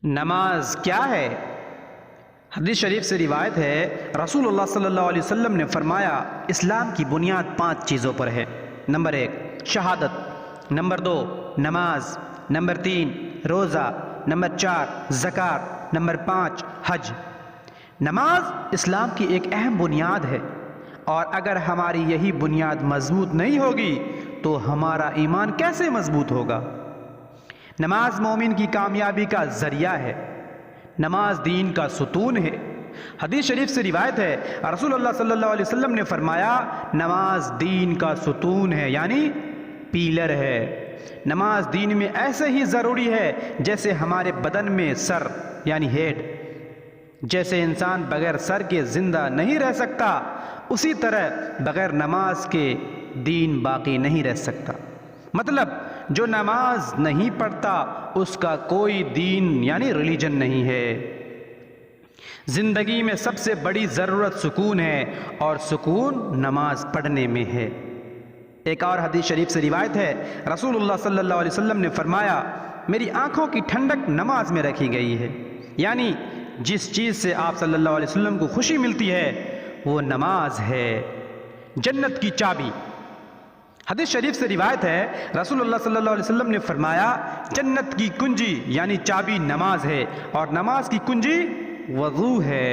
نماز کیا ہے؟ حدیث شریف سے روایت ہے، رسول اللہ صلی اللہ علیہ وسلم نے فرمایا، اسلام کی بنیاد 5 چیزوں پر ہے۔ نمبر 1 شہادت، نمبر 2 نماز، نمبر 3 روزہ، نمبر 4 زکوٰۃ، نمبر 5 حج۔ نماز اسلام کی ایک اہم بنیاد ہے، اور اگر ہماری یہی بنیاد مضبوط نہیں ہوگی تو ہمارا ایمان کیسے مضبوط ہوگا؟ نماز مومن کی کامیابی کا ذریعہ ہے، نماز دین کا ستون ہے۔ حدیث شریف سے روایت ہے، رسول اللہ صلی اللہ علیہ وسلم نے فرمایا، نماز دین کا ستون ہے، یعنی پیلر ہے۔ نماز دین میں ایسے ہی ضروری ہے جیسے ہمارے بدن میں سر یعنی ہیڈ۔ جیسے انسان بغیر سر کے زندہ نہیں رہ سکتا، اسی طرح بغیر نماز کے دین باقی نہیں رہ سکتا۔ مطلب جو نماز نہیں پڑھتا اس کا کوئی دین یعنی ریلیجن نہیں ہے۔ زندگی میں سب سے بڑی ضرورت سکون ہے، اور سکون نماز پڑھنے میں ہے۔ ایک اور حدیث شریف سے روایت ہے، رسول اللہ صلی اللہ علیہ وسلم نے فرمایا، میری آنکھوں کی ٹھنڈک نماز میں رکھی گئی ہے، یعنی جس چیز سے آپ صلی اللہ علیہ وسلم کو خوشی ملتی ہے وہ نماز ہے۔ جنت کی چابی، حدیث شریف سے روایت ہے، رسول اللہ صلی اللہ علیہ وسلم نے فرمایا، جنت کی کنجی یعنی چابی نماز ہے، اور نماز کی کنجی وضو ہے۔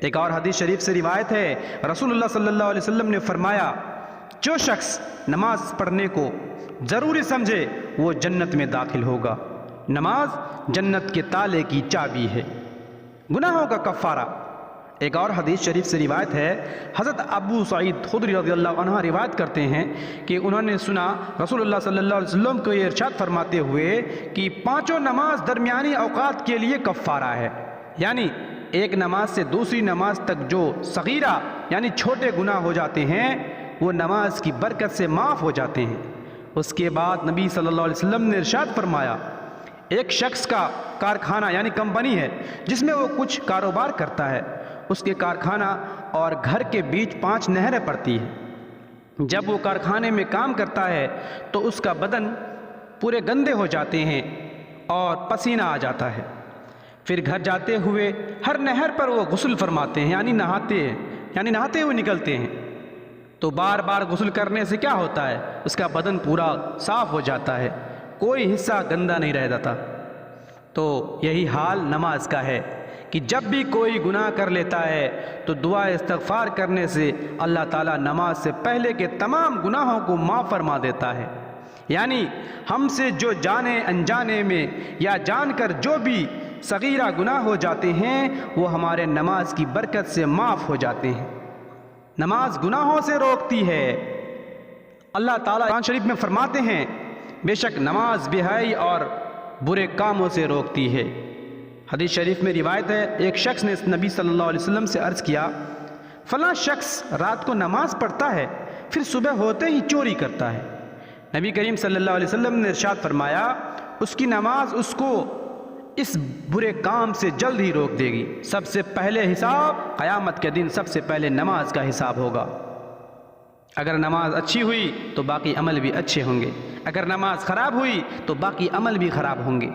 ایک اور حدیث شریف سے روایت ہے، رسول اللہ صلی اللہ علیہ وسلم نے فرمایا، جو شخص نماز پڑھنے کو ضروری سمجھے وہ جنت میں داخل ہوگا۔ نماز جنت کے تالے کی چابی ہے۔ گناہوں کا کفارہ، ایک اور حدیث شریف سے روایت ہے، حضرت ابو سعید خدری رضی اللہ عنہ روایت کرتے ہیں کہ انہوں نے سنا رسول اللہ صلی اللہ علیہ وسلم کو یہ ارشاد فرماتے ہوئے کہ 5 نماز درمیانی اوقات کے لیے کفارہ ہے، یعنی ایک نماز سے دوسری نماز تک جو صغیرہ یعنی چھوٹے گناہ ہو جاتے ہیں وہ نماز کی برکت سے معاف ہو جاتے ہیں۔ اس کے بعد نبی صلی اللہ علیہ وسلم نے ارشاد فرمایا، ایک شخص کا کارخانہ یعنی کمپنی ہے جس میں وہ کچھ کاروبار کرتا ہے، اس کے کارخانہ اور گھر کے بیچ 5 نہریں پڑتی ہیں۔ جب وہ کارخانے میں کام کرتا ہے تو اس کا بدن پورے گندے ہو جاتے ہیں اور پسینہ آ جاتا ہے۔ پھر گھر جاتے ہوئے ہر نہر پر وہ غسل فرماتے ہیں، یعنی نہاتے ہوئے نکلتے ہیں۔ تو بار بار غسل کرنے سے کیا ہوتا ہے؟ اس کا بدن پورا صاف ہو جاتا ہے، کوئی حصہ گندا نہیں رہ جاتا۔ تو یہی حال نماز کا ہے کہ جب بھی کوئی گناہ کر لیتا ہے تو دعا استغفار کرنے سے اللہ تعالیٰ نماز سے پہلے کے تمام گناہوں کو معاف فرما دیتا ہے۔ یعنی ہم سے جو جانے انجانے میں یا جان کر جو بھی صغیرہ گناہ ہو جاتے ہیں وہ ہمارے نماز کی برکت سے معاف ہو جاتے ہیں۔ نماز گناہوں سے روکتی ہے۔ اللہ تعالیٰ قرآن شریف میں فرماتے ہیں، بے شک نماز بے حیائی اور برے کاموں سے روکتی ہے۔ حدیث شریف میں روایت ہے، ایک شخص نے نبی صلی اللہ علیہ وسلم سے عرض کیا، فلاں شخص رات کو نماز پڑھتا ہے پھر صبح ہوتے ہی چوری کرتا ہے۔ نبی کریم صلی اللہ علیہ وسلم نے ارشاد فرمایا، اس کی نماز اس کو اس برے کام سے جلد ہی روک دے گی۔ سب سے پہلے حساب قیامت کے دن سب سے پہلے نماز کا حساب ہوگا۔ اگر نماز اچھی ہوئی تو باقی عمل بھی اچھے ہوں گے، اگر نماز خراب ہوئی تو باقی عمل بھی خراب ہوں گے۔